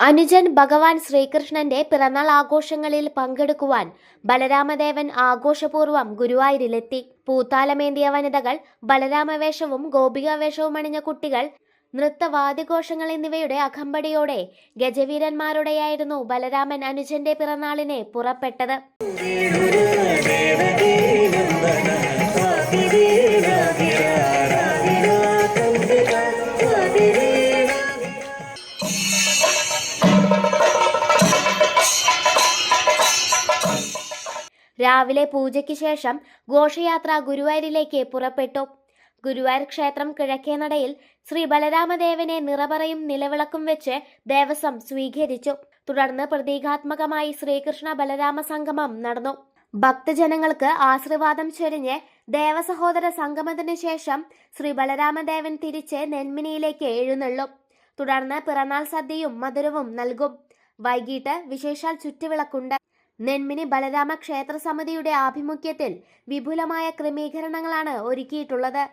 അനുജൻ ഭഗവാൻ ശ്രീകൃഷ്ണന്റെ പിറന്നാൾ ആഘോഷങ്ങളിൽ പങ്കെടുക്കുവാൻ ബലരാമദേവൻ ആഘോഷപൂർവ്വം ഗുരുവായൂരിലെത്തി. പൂത്താലമേന്തിയ വനിതകൾ, ബലരാമവേഷവും ഗോപികാവേഷവും അണിഞ്ഞ കുട്ടികൾ, നൃത്തവാദ്യഘോഷങ്ങൾ എന്നിവയുടെ അകമ്പടിയോടെ ഗജവീരന്മാരോടെയായിരുന്നു ബലരാമൻ അനുജന്റെ പിറന്നാളിനെ പുറപ്പെട്ടത്. രാവിലെ പൂജയ്ക്ക് ശേഷം ഘോഷയാത്ര ഗുരുവായൂരിലേക്ക് പുറപ്പെട്ടു. ഗുരുവായൂർ ക്ഷേത്രം കിഴക്കേനടയിൽ ശ്രീ ബലരാമദേവനെ നിറപറയും നിലവിളക്കും വെച്ച് ദേവസ്വം സ്വീകരിച്ചു. തുടർന്ന് പ്രതീകാത്മകമായി ശ്രീകൃഷ്ണ ബലരാമ സംഗമം നടന്നു. ഭക്തജനങ്ങൾക്ക് ആശീർവാദം ചൊരിഞ്ഞ് ദേവസഹോദര സംഗമത്തിനു ശേഷം ശ്രീ ബലരാമദേവൻ തിരിച്ച് നെന്മിനിയിലേക്ക് എഴുന്നള്ളും. തുടർന്ന് പിറന്നാൾ സദ്യയും മധുരവും നൽകും. വൈകിട്ട് വിശേഷാൽ ചുറ്റുവിളക്കുണ്ട്. നെന്മിനി ബലരാമ ക്ഷേത്ര സമിതിയുടെ ആഭിമുഖ്യത്തിൽ വിപുലമായ ക്രമീകരണങ്ങളാണ് ഒരുക്കിയിട്ടുള്ളത്.